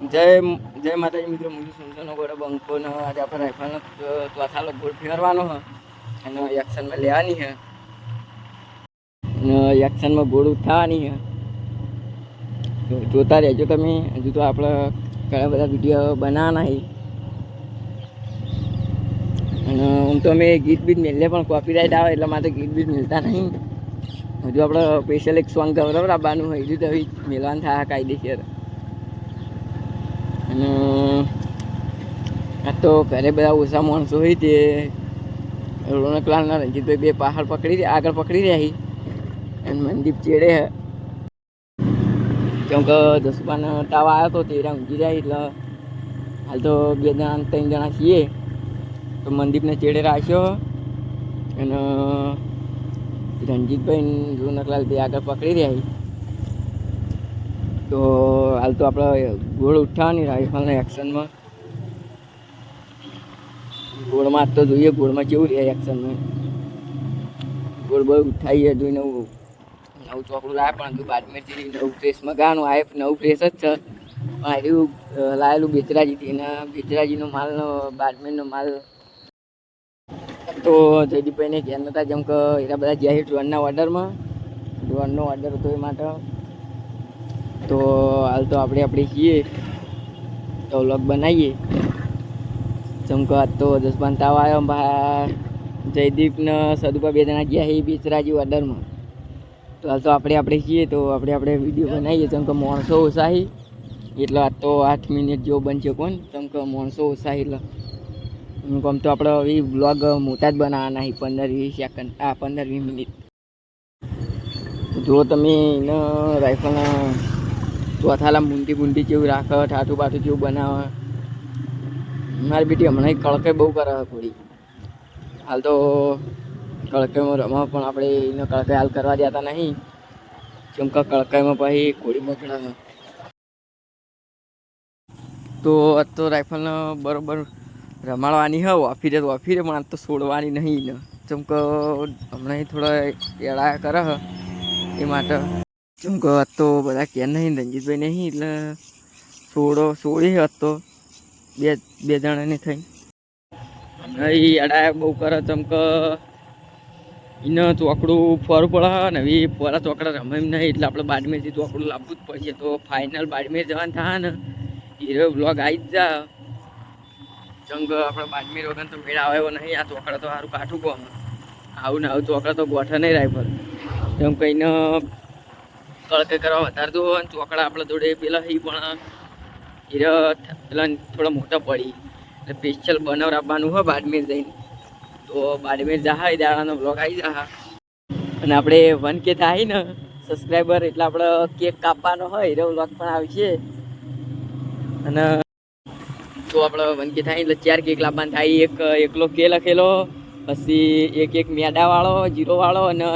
જય જય માતાજી મિત્રો, મુજબ સુનસનો ગોળો બંકોનો આજે આપણે રાઇફલનો ચોથા લોક ગોળ ફેરવાનો હ અને એક્શનમાં લેવાની છે અને એક્શનમાં ગોળ ઉઠાવવાની છે. તો જોતા રહેજો તમે. હજુ તો આપણે ઘણા બધા વિડીયો બનાવવાના છે અને હું તો અમે ગીત બીત મેળલે પણ કોપીરાઇટ આવે એટલા માટે ગીત બીત મિલતા નહીં. હજુ આપણે સ્પેશિયલ એક સોંગ ગૌરવરાવવાનું હોય હજુ તો મેળવાનું થાય કાયદેસર. અને આ તો ઘરે બધા ઓછા માણસો હોય તે રોનકલાલના રંજીતભાઈ બે પહાડ આગળ પકડી રહ્યા અને મનદીપ ચેડે હે કેમ કે દસમાનો તાવ આવ્યો હતો તે ઊંઘી જાય એટલે હાલ તો 2 જણા 3 જણા છીએ તો મનદીપને ચેડે રાખ્યો અને રંજીતભાઈ રોનકલાલ બે આગળ પકડી રહ્યા. તો હાલ તો આપણે ગોળ ઉઠાવવાની રાઇફલના એક્શનમાં. ગોળમાં તો જોઈએ ગોળમાં કેવું રહે એક્શનમાં. ગોળ બોળ ઉઠાવીએ જોઈ નવું ચોકડું લાવે પણ હજુ બાદમેરથી નવું ફ્રેશ મગાવાનું આવે. નવું ફ્રેશ જ છે પણ આવ્યું લાવેલું બેચરાજીથી એના બેચરાજીનો માલનો બાદમેરનો માલ તો જયદીપભાઈને ઘેર નતા જેમ કે એના બધા જ્યાં ડ્રોનના ઓર્ડરમાં ડ્રોનનો ઓર્ડર હતો એ માટે. તો હાલ તો આપણે છીએ તો વ્લોગ બનાવીએ. ચમકો આજ તો 10 તાવ આવ્યો ભાઈ. જયદીપને સદુપા 2 જણા ગયા એ બેચરાજી ઓર્ડરમાં. તો હાલ તો આપણે છીએ તો આપણે વિડીયો બનાવીએ. ચમકો માણસો ઓછા એટલે આજ તો 8 મિનિટ જેવો બનશે કોણ. ચમકો માણસો ઓછા એટલે આમ તો આપણે એ વ્લોગ મોટા જ બનાવવાના 15-20 સેકન્ડ 15-20 મિનિટ. જો તમે એને રાઇફલના ચોથાલા મૂંડી જેવું રાખે ઠાઠું બાઠું જેવું બનાવે. મારી બેટી હમણાં કળકે બહુ કરે થોડી. હાલ તો કળકાઈમાં રમવા પણ આપણે એને કળકાઈ હાલ કરવા દેતા નહીં કેમ કે કળકાઈમાં પછી કોળી બગડા. તો આજ તો રાઇફલને બરાબર રમાડવાની હોય વાફીરે તો વાફીરે પણ આજ તો છોડવાની નહીં ને જેમ કે હમણાં થોડા એળાયા કરે એ માટે. જેમ કે આજ તો બધા ક્યાં નહીં રંજીતભાઈ નહીં એટલે છોડી હોત તો બે જણાની થઈ એ એળાયા બહુ કરે. જેમ કે એને ચોકડું ફરવું પડે ને એ ફરા ચોકડા રમે એમ નહીં એટલે આપણે બાડમેરથી ચોકડું લાવવું જ પડશે. તો ફાઇનલ બાડમેર જવાનું થાય ને હીરો બ્લોગ આવી જ જા. જેમ કે આપણે બાડમેર વગર તો મેળ આવે એવો નહીં. આ ચોકડા તો સારું કાઠું કહો આવું ને આવું ચોકડા તો ગોઠે નહીં રાઇફલ. જેમ કહીને કળકે કરવા વધારતું હોય ને ચોકડા આપણે જોડે પેલા પણ હીરો પેલા થોડા મોટા પડી એટલે સ્પેશિયલ બનાવ આપવાનું હોય બાડમેર જઈને. તો બાડમેર જાય દાડાનો બ્લોગ આવી જા અને આપણે 1K થાય ને સબસ્ક્રાઈબર એટલે આપણે કેક કાપવાનો હોય હીરો બ્લોગ પણ આવશે. અને તો આપણે 1K થાય એટલે 4 કેક લાવવાનું થાય. એકલો કે લખેલો પછી એક મેડાવાળો 0વાળો અને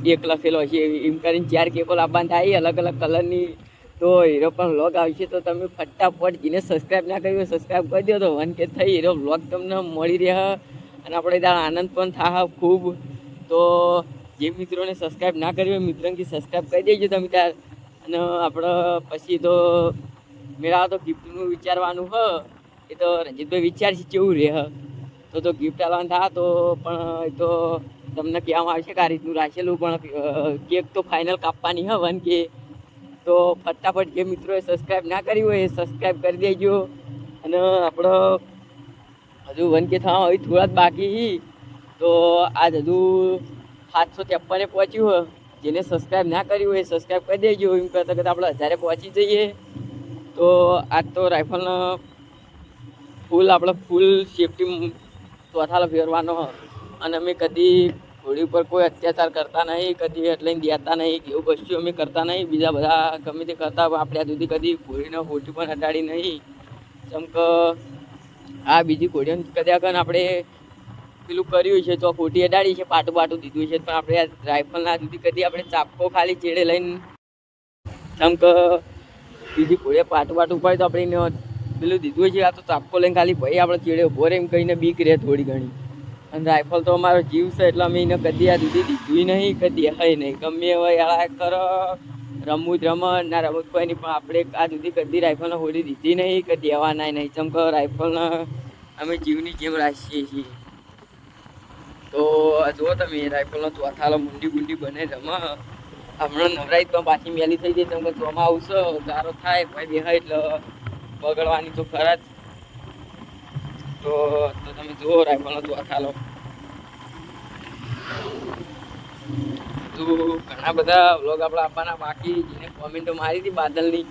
એક લખેલો છે એમ કરીને 4 કેકો લાવવાનું થાય અલગ અલગ કલરની. તો હીરો પણ વ્લોગ આવશે તો તમે ફટાફટ જેને સબસ્ક્રાઈબ ના કર્યું સબસ્ક્રાઈબ કરી દો તો 1K થઈ હીરો વ્લોગ તમને મળી રહે અને આપણે ત્યાં આનંદ પણ થાય ખૂબ. તો જે મિત્રોને સબસ્ક્રાઈબ ના કર્યું હોય મિત્રોને સબસ્ક્રાઈબ કરી દેજો તમે ત્યાં. અને આપણે પછી તો મેળા તો ગિફ્ટનું વિચારવાનું હ એ તો રંજીતભાઈ વિચારશે કેવું રહે તો ગિફ્ટ આવવાનું થાય તો પણ એ તો તમને કહેવામાં આવશે કે આ રીતનું રાખેલું પણ કેક તો ફાઇનલ કાપવાની હ 1K. તો ફટાફટ જે મિત્રોએ સબસ્ક્રાઈબ ના કરી હોય એ સબસ્ક્રાઈબ કરી દેજો. અને આપણો હજુ 1K થવા હોય થોડા જ બાકી. તો આજ હજુ 753 પહોંચ્યું હોય. જેને સબસ્ક્રાઈબ ના કર્યું હોય એ સબસ્ક્રાઈબ કરી દેજો. એમ કરતાં કરતાં આપણે 1000 પહોંચી જઈએ. તો આજ તો રાઇફલનો ફૂલ સેફટી ચોથાલો ફેરવાનો અને અમે કદી ઘોડી ઉપર કોઈ અત્યાચાર કરતા નહીં કદી એટલે દેતા નહીં એવું કશું અમે કરતા નહીં. બીજા બધા ગમે તે કરતા આપણે આ સુધી કદી ઘોડીને હોટી પણ અડાડી નહીં. જેમ કે આ બીજી ઘોડીઓને કદાચ આપણે પેલું કર્યું છે તો ખોટી અડાડી છે પાટું દીધું છે પણ આપણે આ રાઇફલના સુધી કદી આપણે ચાપકો ખાલી ચેડે લઈને જેમ કે બીજી ઘોડીએ પાટું ઉપાડી તો આપણે પેલું દીધું છે. આ તો ચાપકો લઈને ખાલી ભાઈ આપણે ચેડે ઉભો રહે એમ કહીને બીક રહે થોડી ઘણી. અને રાઇફલ તો અમારો જીવ છે એટલે અમે એને કદી આ સુધી દીધું નહીં કદી હોય નહીં. ગમે એવા એળા કરો રમવું જ રમત ના રમવું કોઈ નહીં, પણ આપણે આ સુધી કદી રાઇફલને હોડી દીધી નહીં કે દેવાના નહીં. ચમ કે રાઇફલને અમે જીવની જેમ રાખીએ છીએ. તો જુઓ તમે રાઇફલનો ચોથાલો મુંડી ગુંડી બને રમ. હમણાં નવરાઈ તો પાછી મેલી થઈ જાય. તમે ચોમાં આવશો ગારો થાય ભાઈ બેહાય એટલે બગડવાની તો ખરા જ. તો તમે જુઓ રાઇફલનો ચોથાલો. તો ઘણા બધા વ્લોગ આપણે આપવાના બાકી. જેને કોમેન્ટો મારી હતી બાદલની,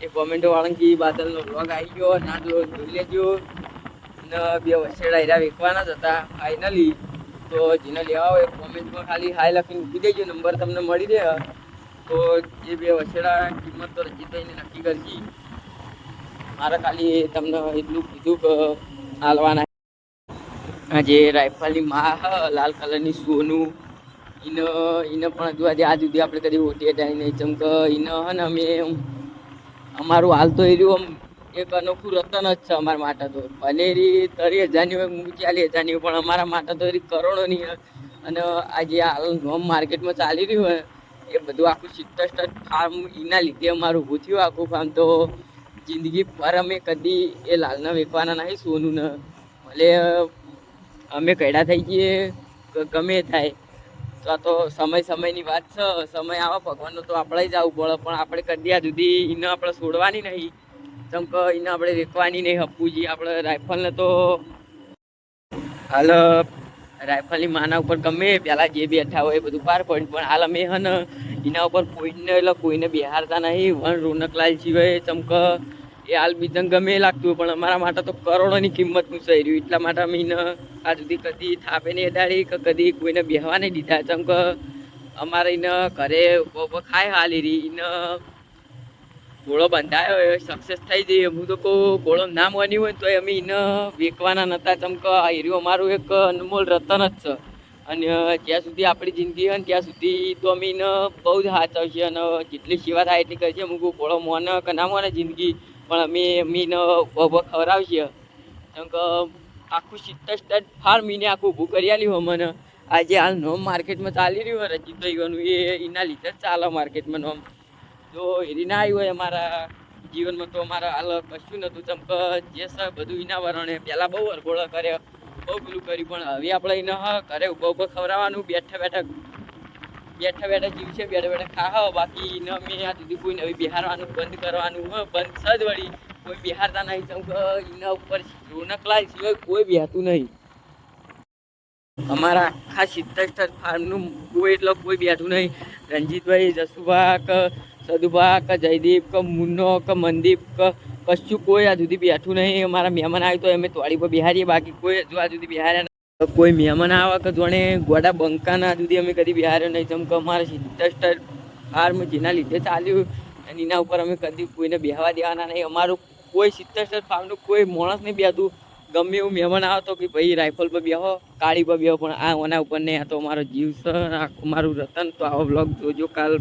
એ કોમેન્ટો વાળા બાદલનો વ્લોગ આવી ગયો ના જોઈ લેજો. ને 2 વસેડા એરા વેચવાના જ હતા ફાઇનલી. તો જેને લેવા હોય કોમેન્ટમાં ખાલી હાય લખીને મૂકી દેજો, નંબર તમને મળી રહે. તો એ 2 વસેડા કિંમત તો રજીતભાઈને નક્કી કરજી. મારે ખાલી તમને એટલું કીધું કે હાલવાના. જે રાઇફલની માં લાલ કલરની સોનું, એને પણ હજુ આજ સુધી આપણે કદી ઓટી હટાવી નહીં. ચમ કે એને હે ને અમે અમારું હાલ તો એ રહ્યું એક અનોખું રતન જ છે અમારા માટે. તો ભલે એરી 30,000ની હોય, 40,000ની હોય, પણ અમારા માટે તો એરી કરોડોની હોય. અને આ જે હાલ નોમ માર્કેટમાં ચાલી રહ્યું હોય એ બધું આખું 70 ફાર્મ એના લીધે અમારું ઊભું થયું આખું ફાર્મ. તો જિંદગી પર અમે કદી એ લાલને વેચવાના નહીં સોનું ને. ભલે અમે કૈડા થઈ જઈએ ગમે થાય. તો આ તો સમયની વાત છે. સમય આવે ભગવાનનો તો આપણે જ આવવું પડે, પણ આપણે કદી આ સુધી એને આપણે છોડવાની નહીં. જેમ કે એને આપણે વેચવાની નહીં. હપુજી આપણે રાઇફલને તો હાલ રાઇફલની માના ઉપર ગમે પહેલાં જે બેઠા હોય એ બધું પાર પડ્યું, પણ હાલ અમે હે ને એના ઉપર કોઈને એટલે કોઈને બેહારતા નહીં. વન રોનકલાલ સિવાય ચમક એ હાલ બીજન ગમે લાગતું, પણ અમારા માટે તો કરોડોની કિંમતનું થઈ રહ્યું. એટલા માટે અમે એને આ સુધી કદી થાપે નહીં અડાડી કે કદી કોઈને બેહવા નહીં દીધા. ચમ કે અમારે એને ઘરે ખાય હાલી રહી. એને ઘોડો બંધાયો એ સક્સેસ થઈ જઈએ. હું તો કહું ઘોડો ના બન્યું હોય તો અમે એને વેચવાના નહોતા. ચમ કે આ એરિયો અમારું એક અનમોલ રતન જ છે. અને જ્યાં સુધી આપણી જિંદગી હોય ને ત્યાં સુધી તો અમે એને બહુ જ સાચવશે અને જેટલી સેવા થાય એટલી કરશે. હું કહું ઘોડો મોને કે ના મોને જિંદગી, પણ અમે એને ખવડાવશે. કેમ કે આખું 70 ફાર્મ એને આખું ઊભું કરી આલ્યું અમને. આજે હાલ નોમ માર્કેટમાં ચાલી રહ્યું હોય રજીતભાઈઓનું, એના લીધે જ ચાલે માર્કેટમાં નોમ. જો એરી ના આવી હોય અમારા જીવનમાં તો અમારા હાલ કશું નહોતું. ચમ કે જે છે બધું એના વરણે પહેલાં બહુ વરઘોડો કર્યો, બહુ પેલું કર્યું, પણ હવે આપણે એને ઘરે ઊભા ખવડાવવાનું. બેઠા બેઠા જીવ છે, બેઠા બેઠા ખાવા. બાકી એને અમે આ સુધી કોઈ નવી બિહારવાનું બંધ કરવાનું બંધ સજ વળી કોઈ બિહારતા નહીં. ચમ કે એના ઉપર રોનકલાલ સિવાય કોઈ બેહતું નહીં. અમારા આખા 70 ફાર્મનું કોઈ બેઠું નહીં. રણજીતભાઈ, જસુભા કે સદુભા કે જયદીપ કે મુન્નો કે મનદીપ કે કશું કોઈ આ સુધી બેઠું નહીં. અમારા મહેમાન આવ્યું તો અમે તોડી પર બિહારીએ, બાકી કોઈ હજુ આ સુધી બિહાર્યા નહીં. કોઈ મહેમાન આવે કે જોડે ગોડા બંકાના સુધી અમે કદી બિહાર્યો નહીં. જેમ કે અમારા 70 ફાર્મ જેના લીધે ચાલ્યું અને એના ઉપર અમે કદી કોઈને બેહવા દેવાના નહીં. અમારું કોઈ 70 ફાર્મનું કોઈ માણસ નહીં બેહતું. ગમે એવું મહેમાન આવે તો કે ભાઈ રાઇફલ પર બેહો, કાળી પર બેહો, પણ આ ઓના ઉપર નહીં. આ તો અમારો જીવ છે, અમારું રતન. તો આવો બ્લોગ જોજો કાલ.